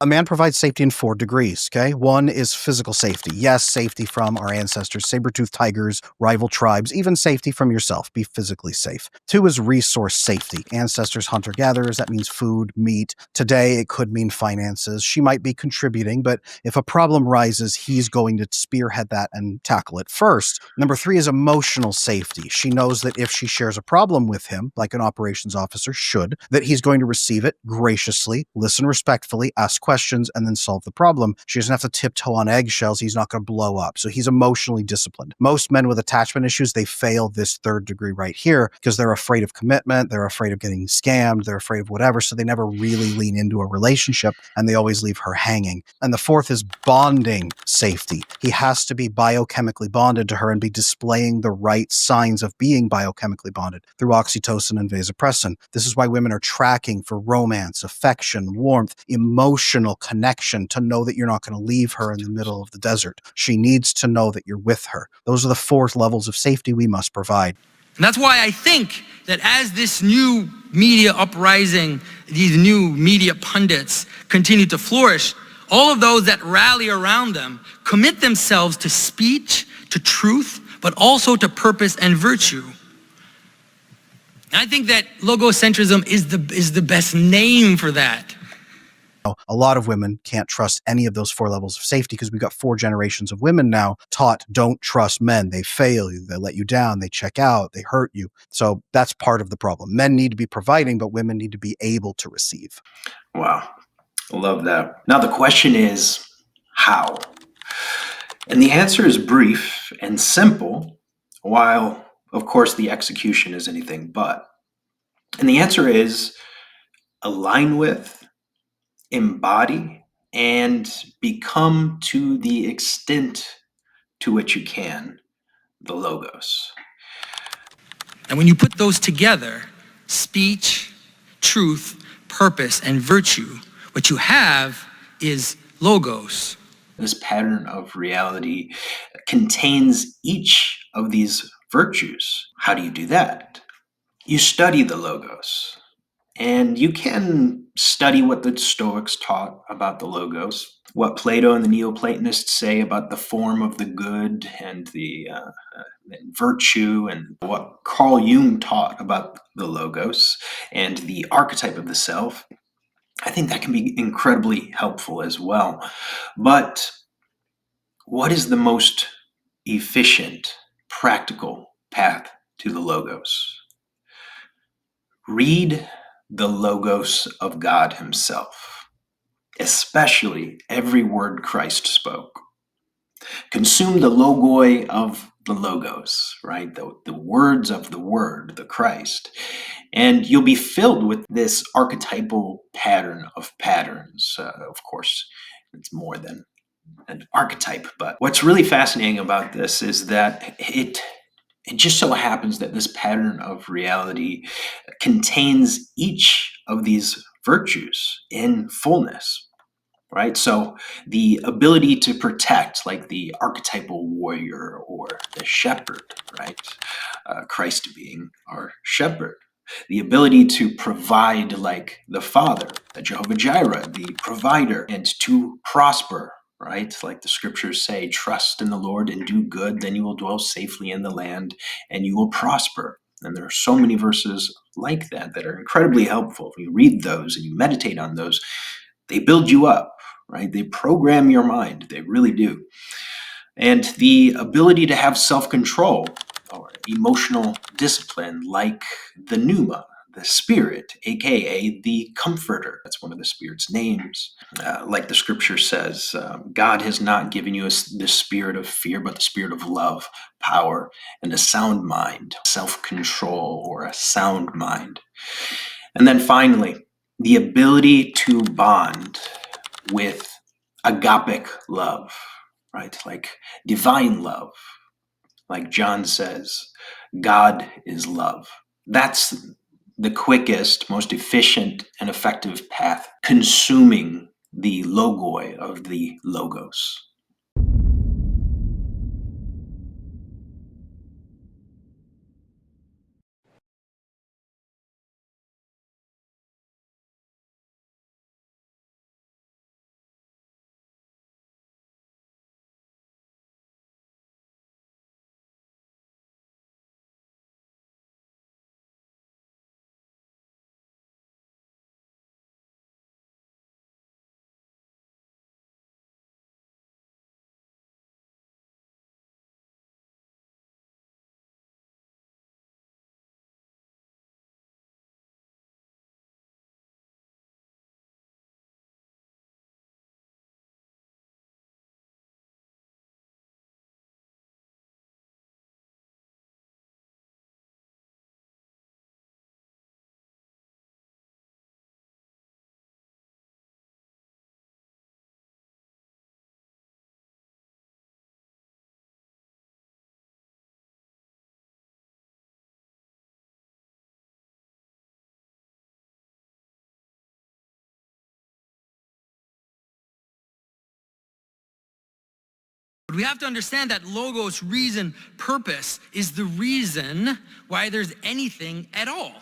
A man provides safety in 4 degrees, okay? One is physical safety. Yes, safety from our ancestors, saber-toothed tigers, rival tribes, even safety from yourself. Be physically safe. 2 is resource safety. Ancestors, hunter-gatherers, that means food, meat. Today, it could mean finances. She might be contributing, but if a problem rises, he's going to spearhead that and tackle it first. Number 3 is emotional safety. She knows that if she shares a problem with him, like an operations officer should, that he's going to receive it graciously, listen respectfully, ask questions, and then solve the problem. She doesn't have to tiptoe on eggshells. He's not going to blow up. So he's emotionally disciplined. Most men with attachment issues, they fail this 3rd degree right here because they're afraid of commitment. They're afraid of getting scammed. They're afraid of whatever. So they never really lean into a relationship and they always leave her hanging. And the 4th is bonding safety. He has to be biochemically bonded to her and be displaying the right signs of being biochemically bonded through oxytocin and vasopressin. This is why women are tracking for romance, affection, warmth, emotional connection, to know that you're not going to leave her in the middle of the desert. She needs to know that you're with her. Those are the 4 levels of safety we must provide. And that's why I think that as this new media uprising, these new media pundits continue to flourish, all of those that rally around them commit themselves to speech, to truth, but also to purpose and virtue. And I think that logocentrism is the best name for that. A lot of women can't trust any of those 4 levels of safety because we've got 4 generations of women now taught don't trust men. They fail you. They let you down. They check out. They hurt you. So that's part of the problem. Men need to be providing, but women need to be able to receive. Wow. I love that. Now the question is, how? And the answer is brief and simple, while, of course, the execution is anything but. And the answer is align with, embody, and become, to the extent to which you can, the Logos. And when you put those together, speech, truth, purpose, and virtue, what you have is Logos. This pattern of reality contains each of these virtues. How do you do that? You study the Logos. And you can study what the Stoics taught about the Logos, what Plato and the Neoplatonists say about the form of the good and the virtue, and what Carl Jung taught about the Logos and the archetype of the self. I think that can be incredibly helpful as well. But what is the most efficient, practical path to the Logos? Read the Logos of God himself, especially every word Christ spoke. Consume the logoi of the Logos, right? The words of the Word, the Christ. And you'll be filled with this archetypal pattern of patterns. Of course, it's more than an archetype, but what's really fascinating about this is that it just so happens that this pattern of reality contains each of these virtues in fullness, right? So the ability to protect, like the archetypal warrior or the shepherd, right? Christ being our shepherd. The ability to provide, like the Father, the Jehovah Jireh, the provider, and to prosper, right? Like the scriptures say, trust in the Lord and do good, then you will dwell safely in the land and you will prosper. And there are so many verses like that that are incredibly helpful. If you read those and you meditate on those, they build you up, right? They program your mind. They really do. And the ability to have self-control or emotional discipline, like the pneuma, the spirit, aka the comforter. That's one of the spirit's names. Like the scripture says, God has not given you the spirit of fear, but the spirit of love, power, and a sound mind, self-control, or a sound mind. And then finally, the ability to bond with agapic love, right? Like divine love. Like John says, God is love. That's the quickest, most efficient, and effective path, consuming the logoi of the Logos. But we have to understand that logos, reason, purpose is the reason why there's anything at all.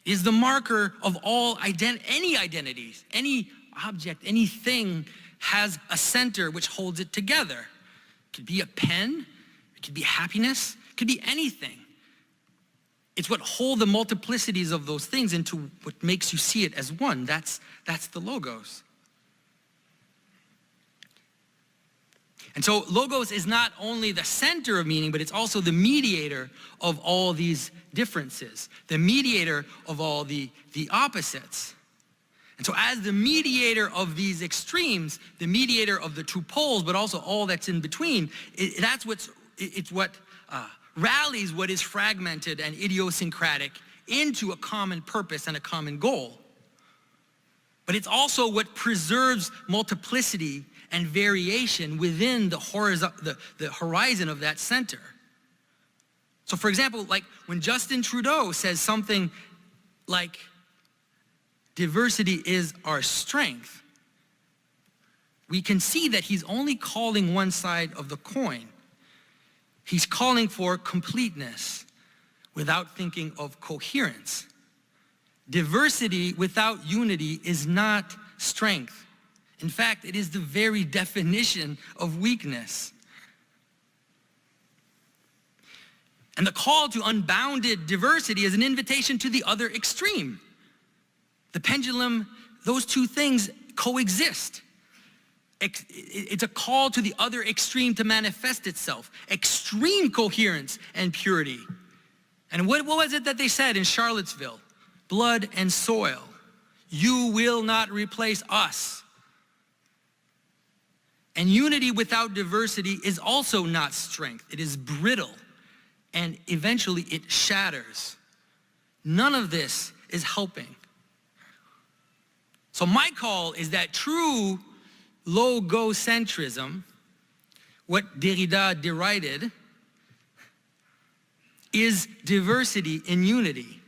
It is the marker of all any identities, any object, anything has a center which holds it together. It could be a pen, it could be happiness, it could be anything. It's what holds the multiplicities of those things into what makes you see it as one. That's the logos. And so logos is not only the center of meaning, but it's also the mediator of all these differences, the mediator of all the opposites. And so as the mediator of these extremes, the mediator of the two poles, but also all that's in between, it's what rallies what is fragmented and idiosyncratic into a common purpose and a common goal. But it's also what preserves multiplicity and variation within the horizon of that center. So for example, like when Justin Trudeau says something like, diversity is our strength, we can see that he's only calling one side of the coin. He's calling for completeness without thinking of coherence. Diversity without unity is not strength. In fact, it is the very definition of weakness. And the call to unbounded diversity is an invitation to the other extreme. The pendulum, those two things coexist. It's a call to the other extreme to manifest itself. Extreme coherence and purity. And what was it that they said in Charlottesville? Blood and soil. You will not replace us. And unity without diversity is also not strength. It is brittle. And eventually it shatters. None of this is helping. So my call is that true logocentrism, what Derrida derided, is diversity in unity.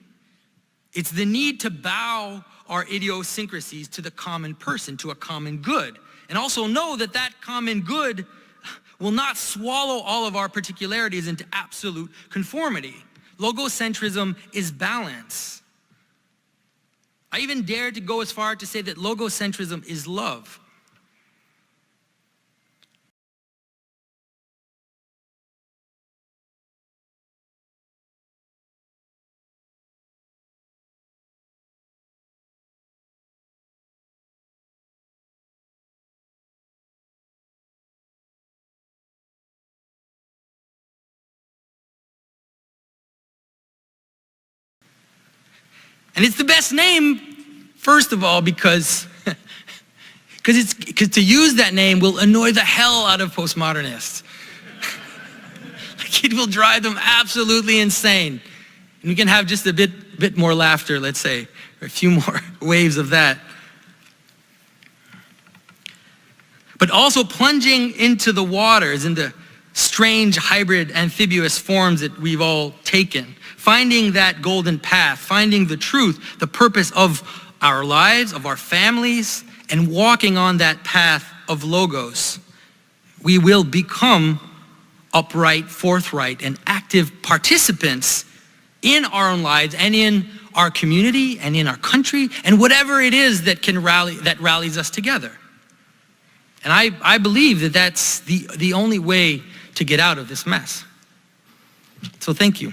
It's the need to bow our idiosyncrasies to the common person, to a common good. And also know that that common good will not swallow all of our particularities into absolute conformity. Logocentrism is balance. I even dare to go as far to say that logocentrism is love. And it's the best name, first of all, because to use that name will annoy the hell out of postmodernists. Like it will drive them absolutely insane. And we can have just a bit more laughter, let's say, or a few more waves of that. But also plunging into the waters, into strange hybrid amphibious forms that we've all taken. Finding that golden path, finding the truth, the purpose of our lives, of our families, and walking on that path of logos, we will become upright, forthright, and active participants in our own lives and in our community and in our country and whatever it is that rallies us together. And I believe that that's the only way to get out of this mess. So thank you.